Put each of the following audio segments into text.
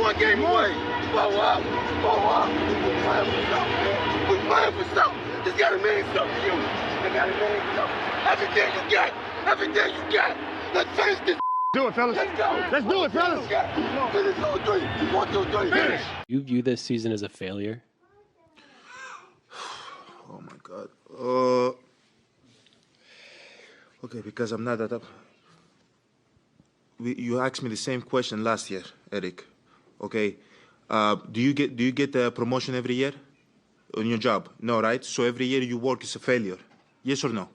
one game away. Blow up. We're playing for something, man. We're playing for something. It's gotta mean something to you. It gotta mean something. Everything you got. Everything you got. Let's finish this. Do it, fellas. Let's go. Let's do it, fellas. Finish 2-3. 1, 2, 3. Finish. You view this season as a failure? Oh my God. Okay, because I'm not that up. You asked me the same question last year, Eric. Okay. Do you get the promotion every year on your job? No, right? So every year you work is a failure. Yes or no?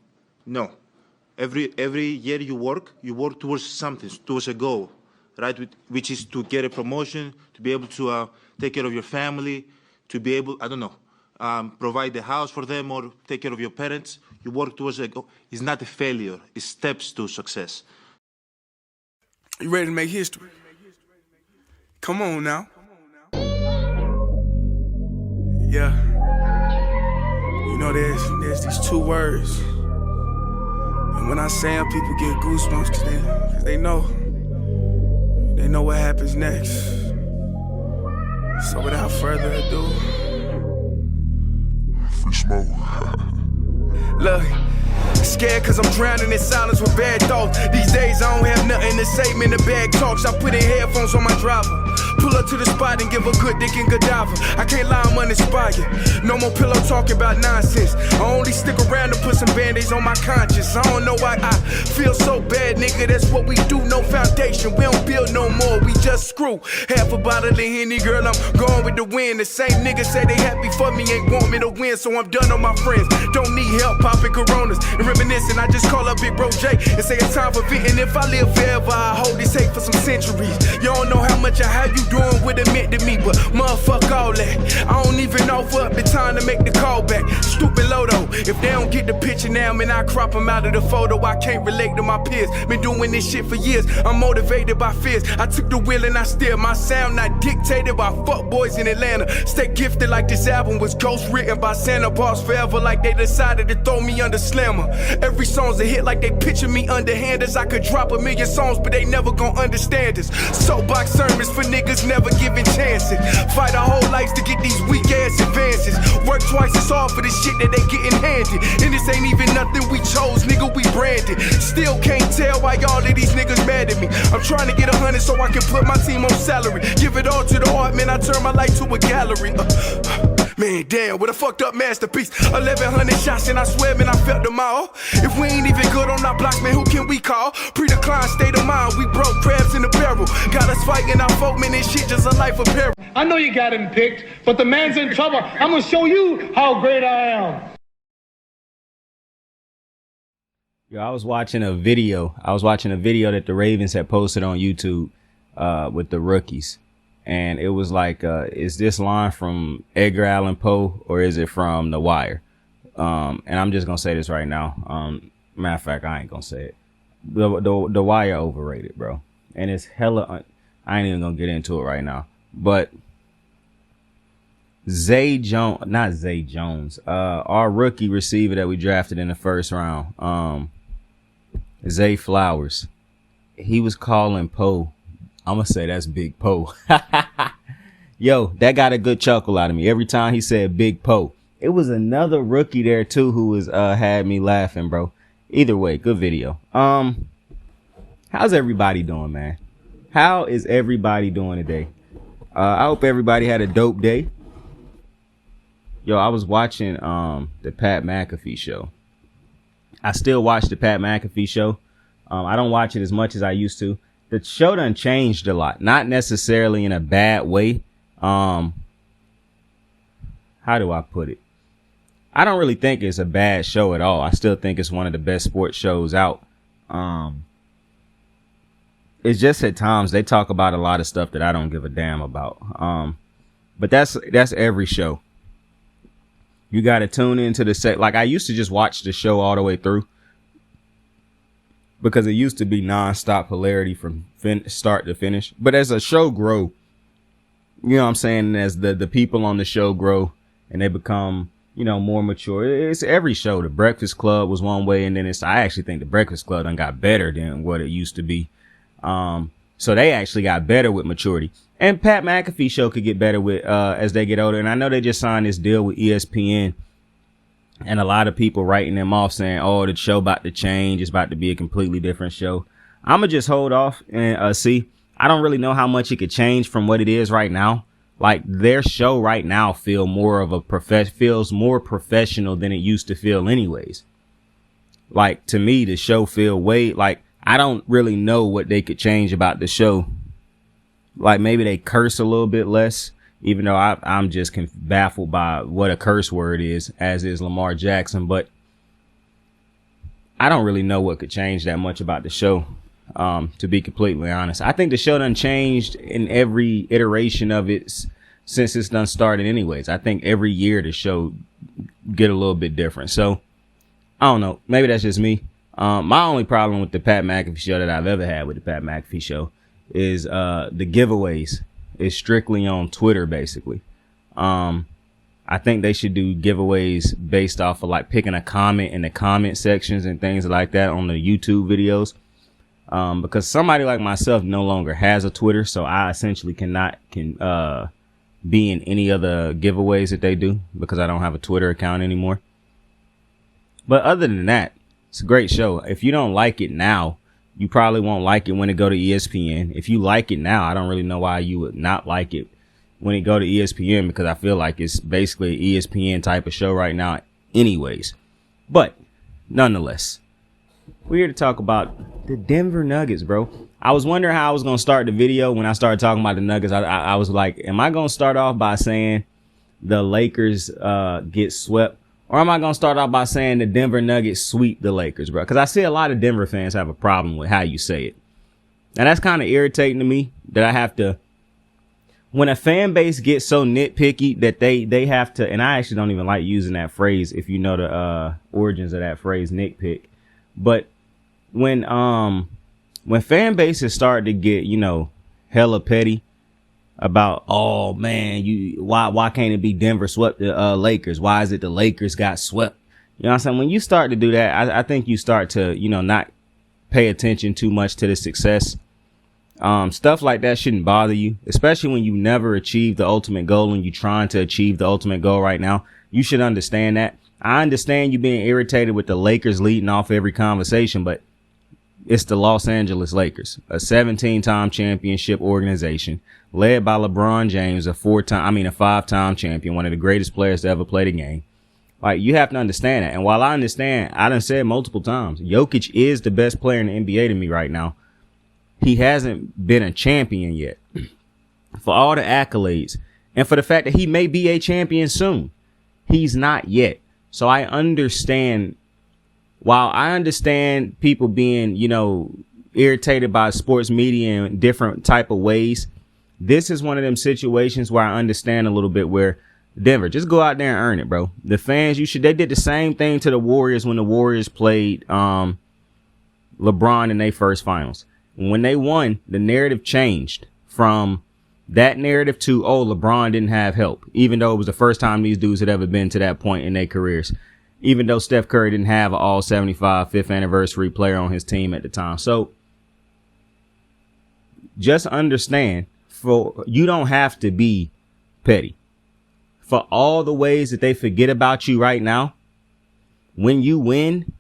No. Every year you work towards something, towards a goal, right? Which is to get a promotion, to be able to take care of your family, to be able, I don't know, provide the house for them or take care of your parents. You work towards a goal. It's not a failure. It's steps to success. You ready to make history? Come on now. Yeah. You know, there's these two words. And when I say them, people get goosebumps cause they know what happens next. So without further ado, free smoke. Look, scared cause I'm drowning in silence with bad thoughts. These days I don't have nothing to say, man, the bag talks. I put in headphones on my driver. Pull up to the spot and give a good dick and Godiva. I can't lie, I'm uninspired. No more pillow talking about nonsense. I only stick around to put some band-aids on my conscience. I don't know why I feel so bad, nigga. That's what we do, no foundation. We don't build no more, we just screw. Half a bottle of Henny, girl, I'm going with the wind. The same niggas say they happy for me, ain't want me to win. So I'm done on my friends. Don't need help popping Coronas and reminiscing. I just call up Big Bro J and say it's time for venting. If I live forever, I hold this hate for some centuries. You don't know how much or how you doing what it meant to me, but motherfuck all that. I don't even offer up the time to make the call back. Stupid Lodo, if they don't get the picture now, man, I crop them out of the photo. I can't relate to my peers. Been doing this shit for years. I'm motivated by fears. I took the wheel and I steer. My sound not dictated by fuck boys in Atlanta. Stay gifted like this album was ghost written by Santa Bars forever, like they decided to throw me under Slammer. Every song's a hit like they picture me underhanders. I could drop a million songs, but they never gon' understand us. Soapbox sermons for niggas never giving chances. Fight our whole lives to get these weak ass advances. Work twice as hard for the shit that they getting handed. And this ain't even nothing we chose, nigga, we branded. Still can't tell why all of these niggas mad at me. I'm trying to get 100 so I can put my team on salary. Give it all to the art, man, I turn my life to a gallery. Man, damn, what a fucked up masterpiece. 1100 shots and I swear, man, I felt them all. If we ain't even good on our block, man, who can we call? Pre-decline state of mind, we broke crabs in the barrel. Got us fighting our folk, man, this shit just a life of peril. I know you got him picked, but the man's in trouble. I'm gonna show you how great I am. Yo, I was watching a video that the Ravens had posted on YouTube with the rookies. And it was like, is this line from Edgar Allan Poe or is it from The Wire? And I'm just going to say this right now. Matter of fact, I ain't going to say it. The Wire overrated, bro. And it's hella, I ain't even going to get into it right now. But not Zay Jones, our rookie receiver that we drafted in the first round, Zay Flowers, he was calling Poe. I'm going to say that's Big Poe. Yo, that got a good chuckle out of me every time he said Big Poe. It was another rookie there, too, who was had me laughing, bro. Either way, good video. How's everybody doing, man? How is everybody doing today? I hope everybody had a dope day. Yo, I was watching the Pat McAfee show. I still watch the Pat McAfee show. I don't watch it as much as I used to. The show done changed a lot, not necessarily in a bad way. How do I put it? I don't really think it's a bad show at all. I still think it's one of the best sports shows out. It's just at times they talk about a lot of stuff that I don't give a damn about. But that's every show. You got to tune into the set. Like I used to just watch the show all the way through, because it used to be nonstop hilarity from start to finish. But as a show grow, you know what I'm saying, as the people on the show grow and they become, you know, more mature. It's every show. The Breakfast Club was one way, and then I actually think the Breakfast Club done got better than what it used to be. So they actually got better with maturity. And Pat McAfee show could get better with as they get older. And I know they just signed this deal with ESPN. And a lot of people writing them off saying, oh, the show about to change. It's about to be a completely different show. I'm going to just hold off and see. I don't really know how much it could change from what it is right now. Like their show right now feels more professional than it used to feel anyways. Like to me, the show feel way like I don't really know what they could change about the show. Like maybe they curse a little bit less, even though I'm just baffled by what a curse word is, as is Lamar Jackson. But I don't really know what could change that much about the show, to be completely honest. I think the show done changed in every iteration of it since it's done started anyways. I think every year the show get a little bit different. So I don't know. Maybe that's just me. My only problem with the Pat McAfee show that I've ever had with the Pat McAfee show is the giveaways. It's strictly on Twitter, basically. I think they should do giveaways based off of like picking a comment in the comment sections and things like that on the YouTube videos. Because somebody like myself no longer has a Twitter, so I essentially cannot be in any of the giveaways that they do because I don't have a Twitter account anymore. But other than that, it's a great show. If you don't like it now, you probably won't like it when it go to ESPN. If you like it now, I don't really know why you would not like it when it go to ESPN, because I feel like it's basically an ESPN type of show right now anyways. But nonetheless, we're here to talk about the Denver Nuggets, bro. I was wondering how I was going to start the video when I started talking about the Nuggets. I was like, am I going to start off by saying the Lakers get swept? Or am I going to start off by saying the Denver Nuggets sweep the Lakers, bro? Because I see a lot of Denver fans have a problem with how you say it. And that's kind of irritating to me that I have to, when a fan base gets so nitpicky that they have to, and I actually don't even like using that phrase if you know the origins of that phrase, nitpick. But when fan bases start to get, hella petty about, oh man, why can't it be Denver swept the Lakers? Why is it the Lakers got swept? You know what I'm saying? When you start to do that, I think you start to, not pay attention too much to the success. Stuff like that shouldn't bother you, especially when you never achieved the ultimate goal and you're trying to achieve the ultimate goal right now. You should understand that. I understand you being irritated with the Lakers leading off every conversation, but it's the Los Angeles Lakers, a 17-time championship organization led by LeBron James, a 5-time champion, one of the greatest players to ever play the game. Like, you have to understand that. And while I understand, I done said multiple times, Jokic is the best player in the NBA to me right now. He hasn't been a champion yet. For all the accolades and for the fact that he may be a champion soon, he's not yet. So I understand. While I understand people being, irritated by sports media in different type of ways, this is one of them situations where I understand a little bit where Denver, just go out there and earn it, bro. The fans, they did the same thing to the Warriors when the Warriors played LeBron in their first finals. When they won, the narrative changed from that narrative to, oh, LeBron didn't have help, even though it was the first time these dudes had ever been to that point in their careers. Even though Steph Curry didn't have an all 75 5th anniversary player on his team at the time. So just understand, you don't have to be petty. For all the ways that they forget about you right now, when you win,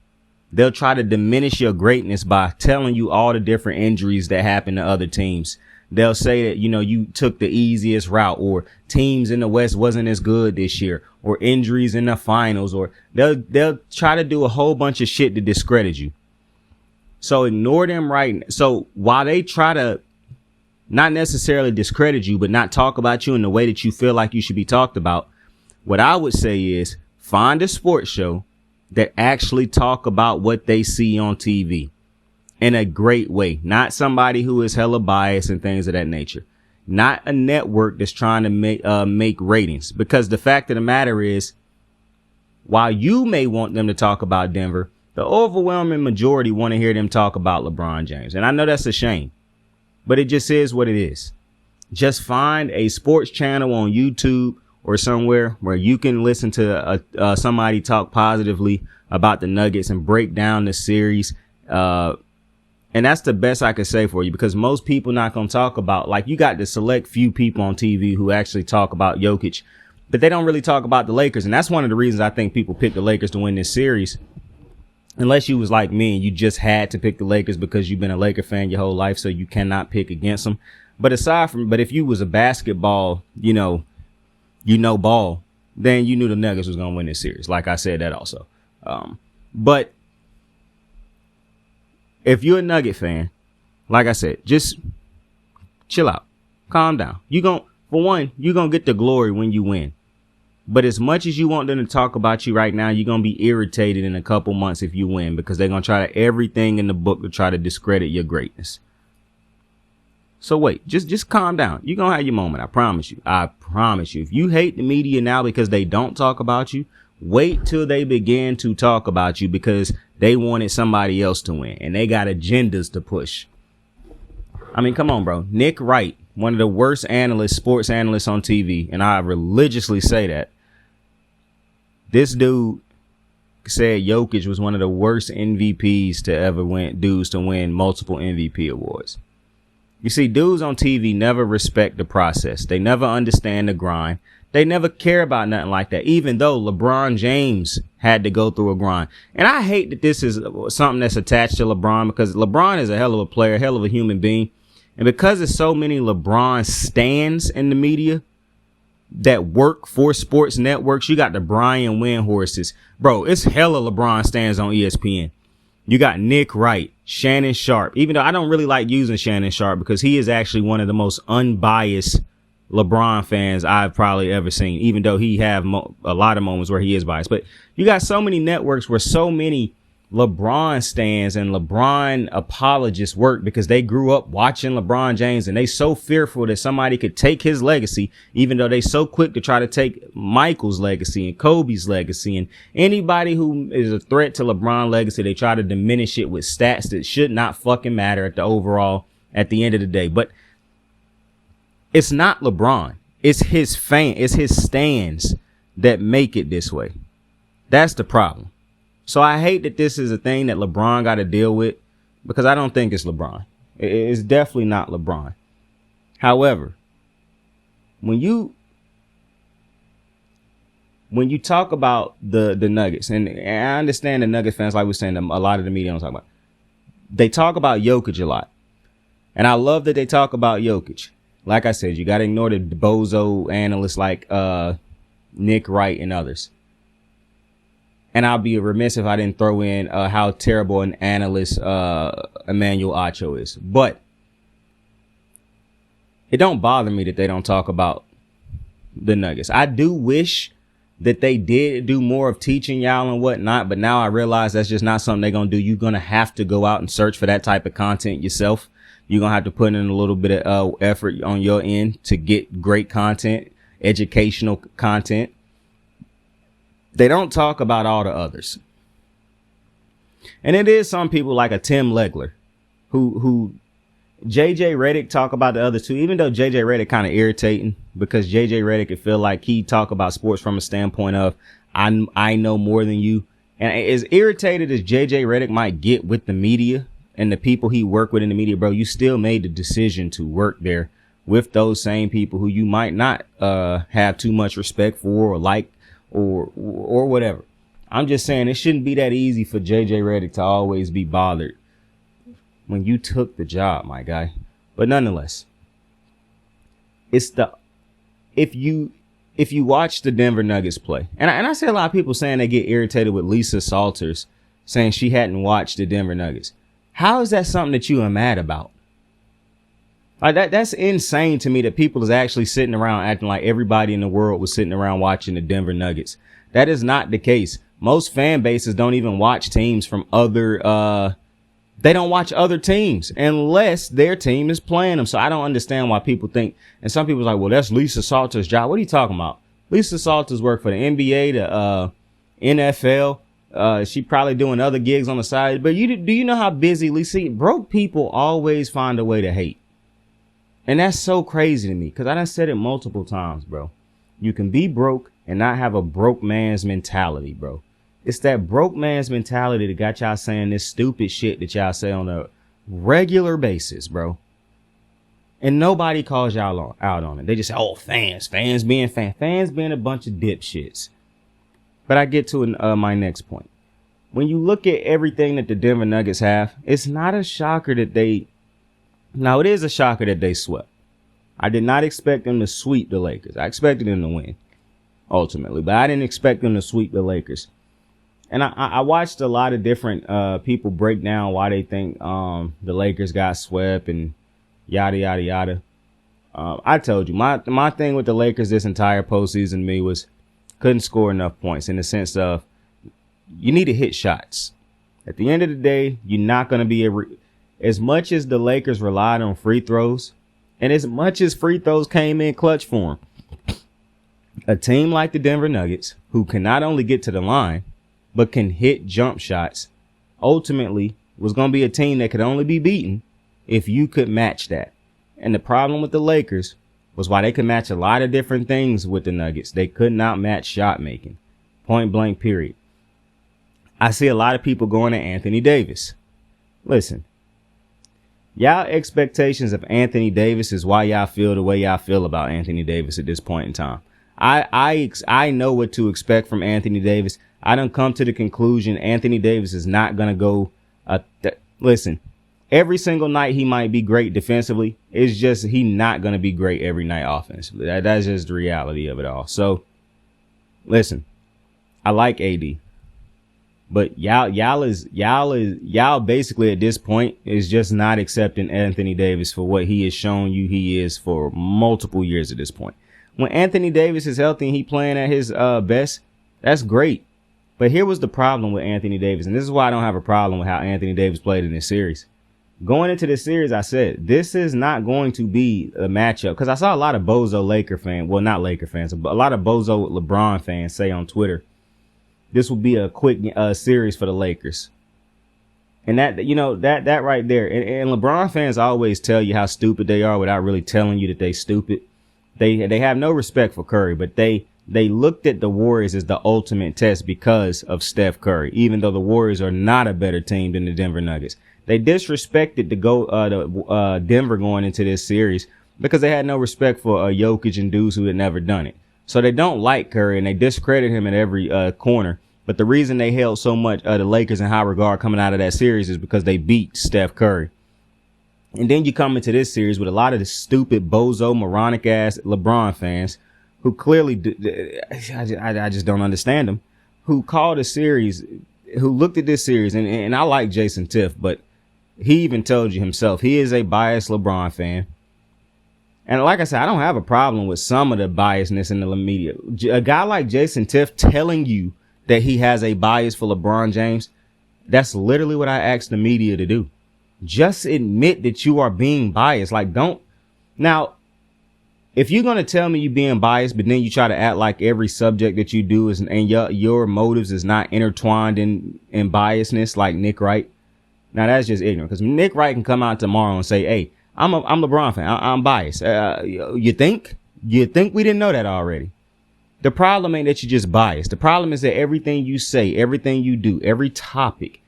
they'll try to diminish your greatness by telling you all the different injuries that happen to other teams. They'll say that, you took the easiest route, or teams in the West wasn't as good this year, or injuries in the finals, or they'll try to do a whole bunch of shit to discredit you. So ignore them right now. So while they try to not necessarily discredit you, but not talk about you in the way that you feel like you should be talked about, what I would say is find a sports show that actually talk about what they see on TV. In a great way, not somebody who is hella biased and things of that nature, not a network that's trying to make ratings. Because the fact of the matter is, while you may want them to talk about Denver, the overwhelming majority want to hear them talk about LeBron James. And I know that's a shame, but it just is what it is. Just find a sports channel on YouTube or somewhere where you can listen to somebody talk positively about the Nuggets and break down the series, And that's the best I could say for you, because most people not going to talk about, like, you got the select few people on TV who actually talk about Jokic, but they don't really talk about the Lakers. And that's one of the reasons I think people pick the Lakers to win this series. Unless you was like me and you just had to pick the Lakers because you've been a Laker fan your whole life, so you cannot pick against them. But but if you was a basketball, ball, then you knew the Nuggets was going to win this series. Like I said that also. But if you're a Nugget fan, like I said, just chill out, calm down. You're going to get the glory when you win. But as much as you want them to talk about you right now, you're going to be irritated in a couple months if you win, because they're going to try everything in the book to try to discredit your greatness. So wait, just calm down. You're going to have your moment. I promise you. I promise you. If you hate the media now because they don't talk about you, wait till they begin to talk about you, because they wanted somebody else to win and they got agendas to push. I mean, come on, bro. Nick Wright, one of the worst sports analysts on TV, and I religiously say that. This dude said Jokic was one of the worst MVPs to ever win multiple MVP awards. You see, dudes on TV never respect the process. They never understand the grind. They never care about nothing like that, even though LeBron James had to go through a grind. And I hate that this is something that's attached to LeBron, because LeBron is a hell of a player, hell of a human being. And because there's so many LeBron stans in the media that work for sports networks, you got the Brian Windhorses. Bro, it's hella LeBron stans on ESPN. You got Nick Wright, Shannon Sharp, even though I don't really like using Shannon Sharp because he is actually one of the most unbiased LeBron fans I've probably ever seen, even though he have a lot of moments where he is biased. But you got so many networks where so many LeBron stans and LeBron apologists work, because they grew up watching LeBron James and they so fearful that somebody could take his legacy, even though they so quick to try to take Michael's legacy and Kobe's legacy and anybody who is a threat to LeBron legacy. They try to diminish it with stats that should not fucking matter at the end of the day. But it's not LeBron. It's his stans that make it this way. That's the problem. So I hate that this is a thing that LeBron got to deal with, because I don't think it's LeBron. It's definitely not LeBron. However, when you talk about the Nuggets, and I understand the Nuggets fans, like we're saying, a lot of the media don't talk about, they talk about Jokic a lot. And I love that they talk about Jokic. Like I said, you got to ignore the bozo analysts like Nick Wright and others. And I'll be remiss if I didn't throw in how terrible an analyst Emmanuel Acho is. But it don't bother me that they don't talk about the Nuggets. I do wish that they did do more of teaching y'all and whatnot, but now I realize that's just not something they're going to do. You're going to have to go out and search for that type of content yourself. You're going to have to put in a little bit of effort on your end to get great content, educational content. They don't talk about all the others. And it is some people like a Tim Legler who JJ Redick talk about the others too, even though JJ Redick kind of irritating, because JJ Redick could feel like he talk about sports from a standpoint of I know more than you. And as irritated as JJ Redick might get with the media and the people he work with in the media, bro, you still made the decision to work there with those same people who you might not have too much respect for or like or whatever. I'm just saying it shouldn't be that easy for JJ Redick to always be bothered when you took the job, my guy. But nonetheless, it's if you watch the Denver Nuggets play, and I see a lot of people saying they get irritated with Lisa Salters saying she hadn't watched the Denver Nuggets. How is that something that you are mad about? Like that's insane to me that people is actually sitting around acting like everybody in the world was sitting around watching the Denver Nuggets. That is not the case. Most fan bases don't even watch teams from they don't watch other teams unless their team is playing them. So I don't understand why people think, and some people are like, well, that's Lisa Salters' job. What are you talking about? Lisa Salters work for the NBA, the NFL. She probably doing other gigs on the side. But do you know how busy Lisa? Broke people always find a way to hate. And that's so crazy to me, because I done said it multiple times, bro. You can be broke and not have a broke man's mentality, bro. It's that broke man's mentality that got y'all saying this stupid shit that y'all say on the regular basis, bro. And nobody calls y'all out on it. They just say, oh, fans being a bunch of dipshits. But I get to my next point. When you look at everything that the Denver Nuggets have, it's not a shocker that now it is a shocker that they swept. I did not expect them to sweep the Lakers. I expected them to win ultimately, but I didn't expect them to sweep the Lakers. And I watched a lot of different people break down why they think the Lakers got swept and yada, yada, yada. I told you, my thing with the Lakers this entire postseason to me was couldn't score enough points, in the sense of you need to hit shots. At the end of the day, you're not going to be as much as the Lakers relied on free throws, and as much as free throws came in clutch for them, a team like the Denver Nuggets, who can not only get to the line, but can hit jump shots, ultimately was going to be a team that could only be beaten if you could match that. And the problem with the Lakers was, why they could match a lot of different things with the Nuggets, they could not match shot making. Point blank, period. I see a lot of people going to Anthony Davis. Listen, y'all expectations of Anthony Davis is why y'all feel the way y'all feel about Anthony Davis at this point in time. I know what to expect from Anthony Davis. I done come to the conclusion Anthony Davis is not going to go. Listen, every single night he might be great defensively. It's just he not going to be great every night offensively. That's just the reality of it all. So, listen, I like AD. But y'all basically at this point is just not accepting Anthony Davis for what he has shown you he is for multiple years at this point. When Anthony Davis is healthy and he playing at his best, that's great. But here was the problem with Anthony Davis, and this is why I don't have a problem with how Anthony Davis played in this series. Going into this series, I said, this is not going to be a matchup, because I saw a lot of bozo Laker fans, well, not Laker fans, but a lot of bozo LeBron fans say on Twitter, this will be a quick series for the Lakers. And that, you know, that right there. And LeBron fans always tell you how stupid they are without really telling you that they stupid. They have no respect for Curry, but they looked at the Warriors as the ultimate test because of Steph Curry, even though the Warriors are not a better team than the Denver Nuggets. They disrespected Denver going into this series because they had no respect for Jokic and dudes who had never done it. So they don't like Curry and they discredit him at every corner. But the reason they held so much the Lakers in high regard coming out of that series is because they beat Steph Curry. And then you come into this series with a lot of the stupid bozo moronic ass LeBron fans who clearly I just don't understand them, who called a series, who looked at this series. And I like Jason Tiff, but he even told you himself he is a biased LeBron fan. And like I said, I don't have a problem with some of the biasness in the media. A guy like Jason Tiff telling you that he has a bias for LeBron James, that's literally what I asked the media to do. Just admit that you are being biased. Like, don't. Now, if you're going to tell me you're being biased, but then you try to act like every subject that you do is, and your motives is not intertwined in biasness like Nick Wright, now that's just ignorant. Because Nick Wright can come out tomorrow and say, hey, I'm a LeBron fan. I'm biased. You think we didn't know that already? The problem ain't that you're just biased. The problem is that everything you say, everything you do, every topic,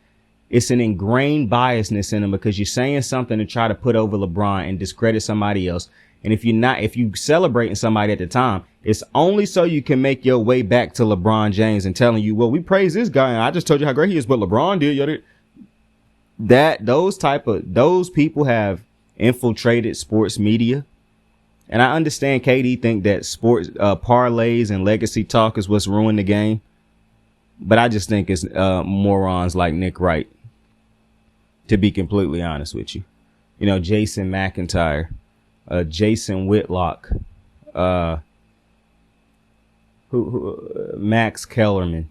it's an ingrained biasness in them because you're saying something to try to put over LeBron and discredit somebody else. And if you celebrating somebody at the time, it's only so you can make your way back to LeBron James and telling you, well, we praise this guy and I just told you how great he is, but LeBron did. Those people have infiltrated sports media. And I understand KD think that sports parlays and legacy talk is what's ruined the game. But I just think it's morons like Nick Wright, to be completely honest with you. You know, Jason McIntyre, Jason Whitlock, Max Kellerman.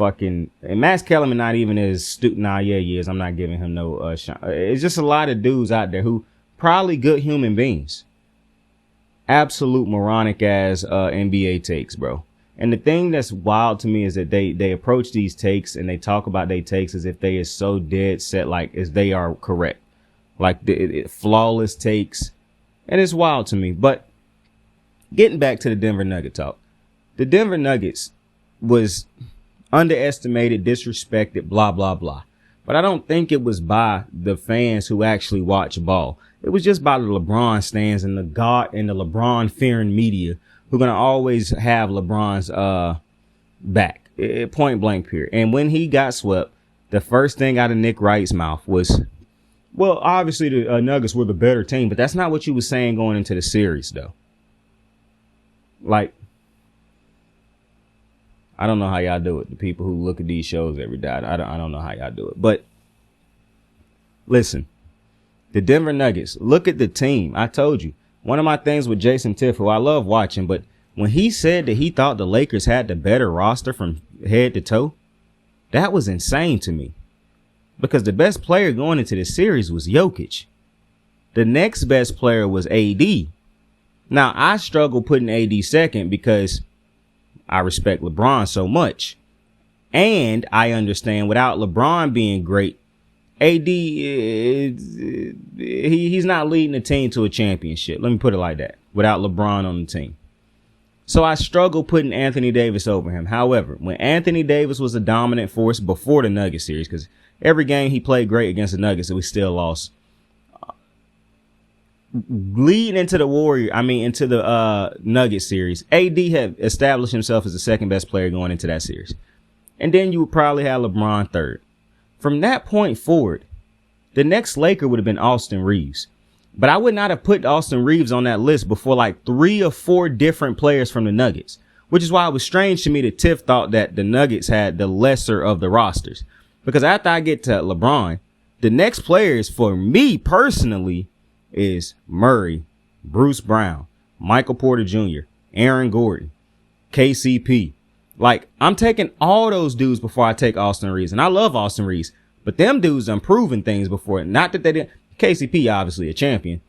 And Max Kellerman not even as stupid. Nah, yeah, he is. I'm not giving him no shine. It's just a lot of dudes out there who probably good human beings. Absolute moronic ass NBA takes, bro. And the thing that's wild to me is that they approach these takes and they talk about their takes as if they is so dead set, like as they are correct, like flawless takes. And it's wild to me. But getting back to the Denver Nugget talk, the Denver Nuggets was underestimated, disrespected, blah, blah, blah. but I don't think it was by the fans who actually watch ball. It was just by the LeBron stands and the LeBron fearing media who are going to always have LeBron's back. Point blank period. And when he got swept, the first thing out of Nick Wright's mouth was, well, obviously the Nuggets were the better team, but that's not what you were saying going into the series, though. Like, I don't know how y'all do it. The people who look at these shows every day, I don't know how y'all do it. But listen, the Denver Nuggets, look at the team. I told you, one of my things with Jason Tiff, who I love watching, but when he said that he thought the Lakers had the better roster from head to toe, that was insane to me. Because the best player going into the series was Jokic. The next best player was AD. Now, I struggle putting AD second because I respect LeBron so much. And I understand without LeBron being great, AD, he's not leading the team to a championship. Let me put it like that. Without LeBron on the team. So I struggle putting Anthony Davis over him. However, when Anthony Davis was a dominant force before the Nuggets series, because every game he played great against the Nuggets, and we still lost. Leading into the Nuggets series, AD had established himself as the second best player going into that series. And then you would probably have LeBron third. From that point forward, the next Laker would have been Austin Reeves. But I would not have put Austin Reeves on that list before like 3 or 4 different players from the Nuggets, which is why it was strange to me that Tiff thought that the Nuggets had the lesser of the rosters. Because after I get to LeBron, the next players for me personally is Murray, Bruce Brown, Michael Porter Jr., Aaron Gordon, KCP. Like, I'm taking all those dudes before I take Austin Reeves. And I love Austin Reeves, but them dudes done proven things before. Not that they didn't. KCP obviously a champion,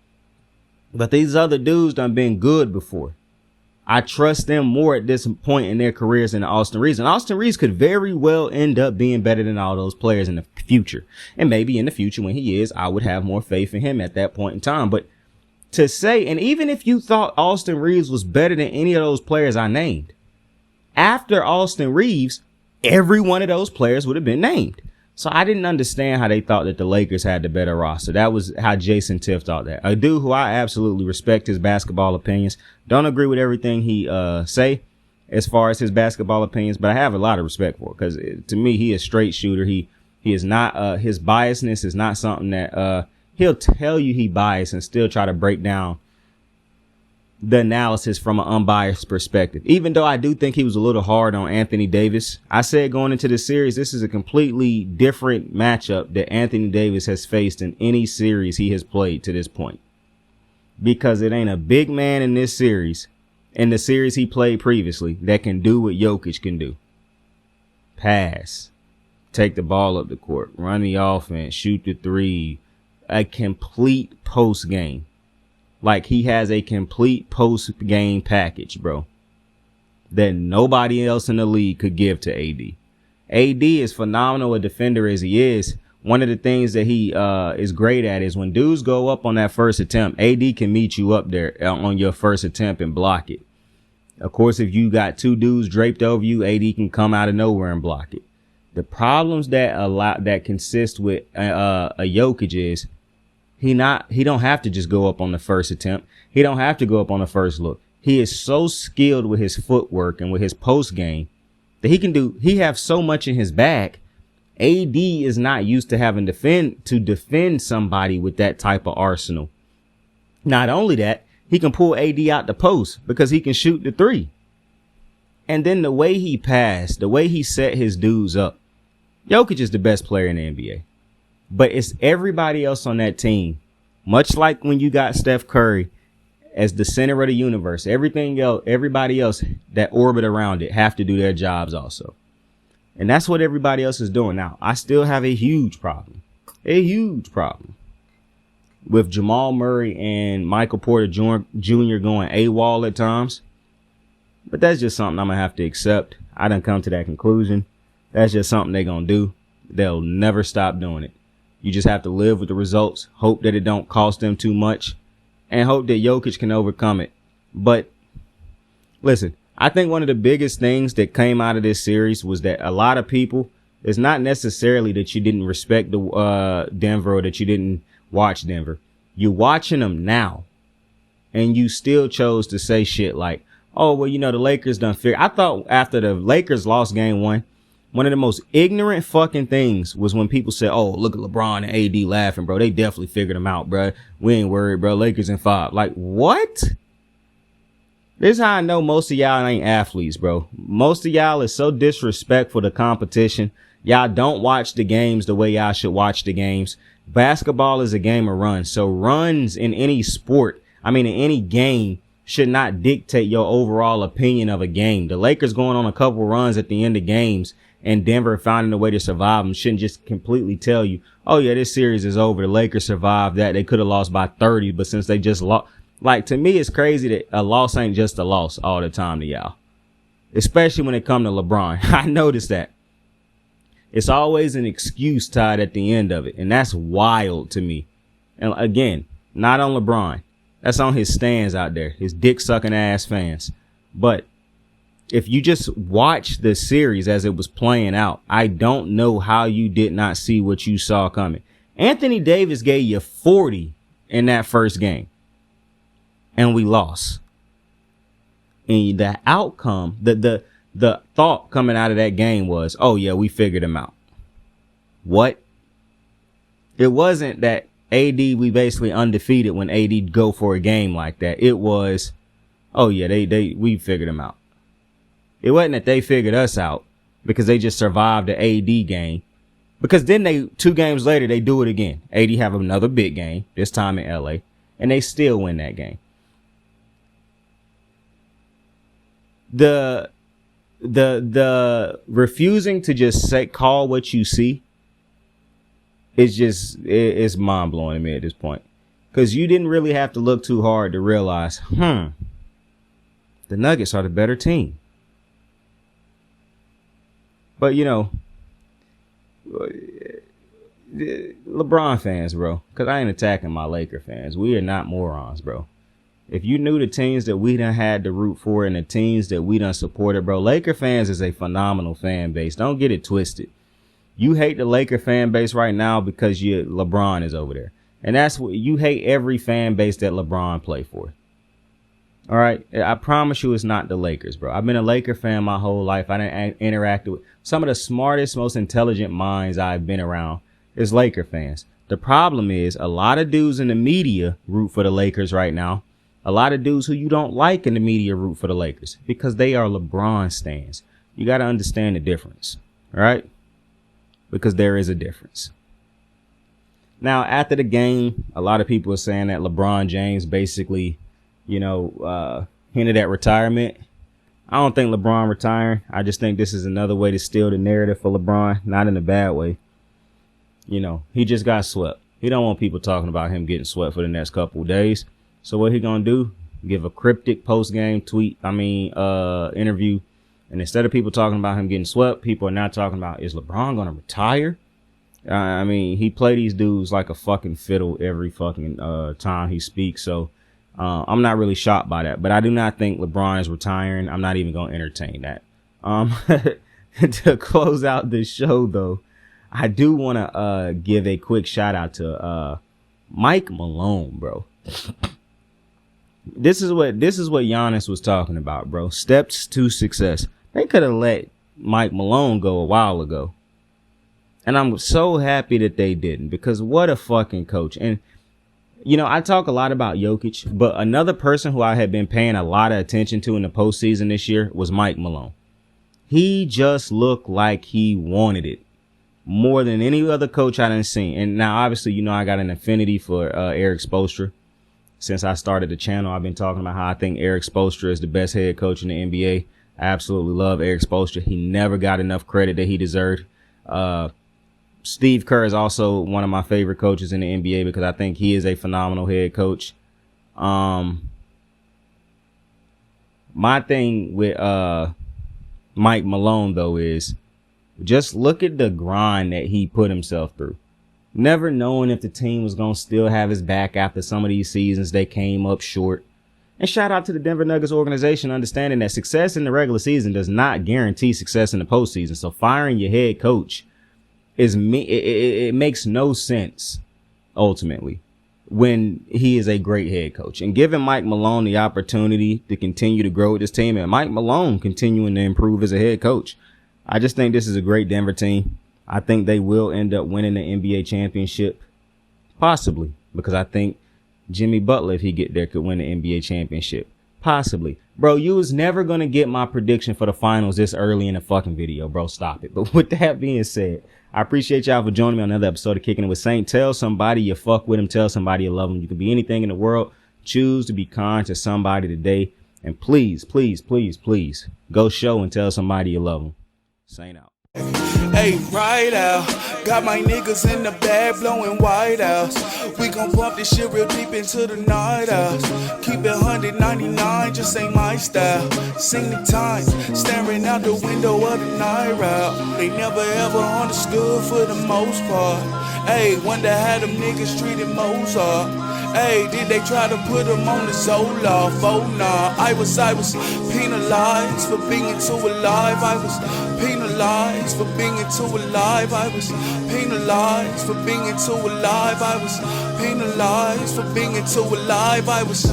but these other dudes done been good before. I trust them more at this point in their careers than Austin Reeves. And Austin Reeves could very well end up being better than all those players in the future. And maybe in the future when he is, I would have more faith in him at that point in time. But to say, and even if you thought Austin Reeves was better than any of those players I named, after Austin Reeves, every one of those players would have been named. So I didn't understand how they thought that the Lakers had the better roster. That was how Jason Tiff thought that. A dude who I absolutely respect his basketball opinions. Don't agree with everything he say as far as his basketball opinions, but I have a lot of respect for it because to me, he is a straight shooter. He is not his biasness is not something that he'll tell you he biased and still try to break down the analysis from an unbiased perspective. Even though I do think he was a little hard on Anthony Davis, I said going into this series, this is a completely different matchup that Anthony Davis has faced in any series he has played to this point. Because it ain't a big man in this series, in the series he played previously, that can do what Jokic can do. Pass, take the ball up the court, run the offense, shoot the three, a complete post game. Like he has a complete post-game package, bro, that nobody else in the league could give to AD. AD is phenomenal a defender as he is. One of the things that he is great at is when dudes go up on that first attempt, AD can meet you up there on your first attempt and block it. Of course, if you got 2 dudes draped over you, AD can come out of nowhere and block it. The problems that consist with a Jokic is he don't have to just go up on the first attempt. He don't have to go up on the first look. He is so skilled with his footwork and with his post game that he have so much in his bag. AD is not used to having to defend somebody with that type of arsenal. Not only that, he can pull AD out the post because he can shoot the 3. And then the way he passed, the way he set his dudes up, Jokic is the best player in the NBA. But it's everybody else on that team, much like when you got Steph Curry as the center of the universe. Everything else, everybody else that orbit around it have to do their jobs also. And that's what everybody else is doing. Now, I still have a huge problem with Jamal Murray and Michael Porter Jr. going AWOL at times. But that's just something I'm going to have to accept. I done come to that conclusion. That's just something they're going to do. They'll never stop doing it. You just have to live with the results, hope that it don't cost them too much, and hope that Jokic can overcome it. But listen, I think one of the biggest things that came out of this series was that a lot of people It's not necessarily that you didn't respect the Denver or that you didn't watch Denver. You're watching them now, and you still chose to say shit like, oh, well, the Lakers done figured. I thought after the Lakers lost game one of the most ignorant fucking things was when people said, oh, look at LeBron and AD laughing, bro. They definitely figured them out, bro. We ain't worried, bro. Lakers in 5. Like, what? This is how I know most of y'all ain't athletes, bro. Most of y'all is so disrespectful to competition. Y'all don't watch the games the way y'all should watch the games. Basketball is a game of runs. So runs in any sport, in any game, should not dictate your overall opinion of a game. The Lakers going on a couple runs at the end of games and Denver finding a way to survive them shouldn't just completely tell you, oh yeah, this series is over. The Lakers survived that. They could have lost by 30, but since they just lost, like, to me, it's crazy that a loss ain't just a loss all the time to y'all, especially when it come to LeBron. I noticed that. It's always an excuse tied at the end of it, and that's wild to me. And again, not on LeBron. That's on his stands out there, his dick-sucking ass fans. But if you just watch the series as it was playing out, I don't know how you did not see what you saw coming. Anthony Davis gave you 40 in that first game, and we lost. And the outcome, the thought coming out of that game was, oh yeah, we figured him out. What? It wasn't that AD, we basically undefeated when AD go for a game like that. It was, oh yeah, we figured him out. It wasn't that they figured us out because they just survived the AD game. Because then 2 games later, they do it again. AD have another big game, this time in LA, and they still win that game. The refusing to just call what you see it's mind blowing to me at this point. Cause you didn't really have to look too hard to realize, the Nuggets are the better team. But LeBron fans, bro, cause I ain't attacking my Laker fans. We are not morons, bro. If you knew the teams that we done had to root for and the teams that we done supported, bro, Laker fans is a phenomenal fan base. Don't get it twisted. You hate the Laker fan base right now because LeBron is over there. And that's what you hate every fan base that LeBron play for. All right. I promise you it's not the Lakers, bro. I've been a Laker fan my whole life. I didn't interact with some of the smartest, most intelligent minds I've been around is Laker fans. The problem is a lot of dudes in the media root for the Lakers right now. A lot of dudes who you don't like in the media root for the Lakers because they are LeBron stans. You got to understand the difference. All right. Because there is a difference. Now, after the game, a lot of people are saying that LeBron James basically, hinted at retirement. I don't think LeBron retiring. I just think this is another way to steal the narrative for LeBron, not in a bad way. He just got swept. He don't want people talking about him getting swept for the next couple of days. So what he gonna do? Give a cryptic post-game interview. And instead of people talking about him getting swept, people are now talking about, is LeBron going to retire? He play these dudes like a fucking fiddle every fucking time he speaks. So I'm not really shocked by that. But I do not think LeBron is retiring. I'm not even going to entertain that. To close out this show, though, I do want to give a quick shout out to Mike Malone, bro. This is what Giannis was talking about, bro. Steps to success. They could have let Mike Malone go a while ago. And I'm so happy that they didn't, because what a fucking coach. And, I talk a lot about Jokic, but another person who I had been paying a lot of attention to in the postseason this year was Mike Malone. He just looked like he wanted it more than any other coach I done seen. And now, obviously, I got an affinity for Eric Spoelstra. Since I started the channel, I've been talking about how I think Eric Spoelstra is the best head coach in the NBA. I absolutely love Eric Spoelstra. He never got enough credit that he deserved. Steve Kerr is also one of my favorite coaches in the NBA because I think he is a phenomenal head coach. My thing with Mike Malone, though, is just look at the grind that he put himself through. Never knowing if the team was going to still have his back after some of these seasons they came up short. And shout out to the Denver Nuggets organization understanding that success in the regular season does not guarantee success in the postseason. So firing your head coach it makes no sense ultimately when he is a great head coach. And giving Mike Malone the opportunity to continue to grow with this team and Mike Malone continuing to improve as a head coach. I just think this is a great Denver team. I think they will end up winning the NBA championship. Possibly. Because I think Jimmy Butler, if he get there, could win the NBA championship. Possibly. Bro, you was never going to get my prediction for the finals this early in the fucking video, bro. Stop it. But with that being said, I appreciate y'all for joining me on another episode of Kicking It with Saint. Tell somebody you fuck with him. Tell somebody you love him. You can be anything in the world. Choose to be kind to somebody today. And please, please, please, please go show and tell somebody you love them. Saint out. Hey, right out. Got my niggas in the bag blowing white out. We gon' bump this shit real deep into the night out. Keep it 199, just ain't my style. Sing the time, staring out the window of the night route. They never ever understood for the most part. Hey, wonder how them niggas treated Mozart. Hey, did they try to put him on the Zola? Oh nah, I was penalized for being too alive. I was penalized for being too alive. I was penalized for being too alive. I was penalized for being too alive. I was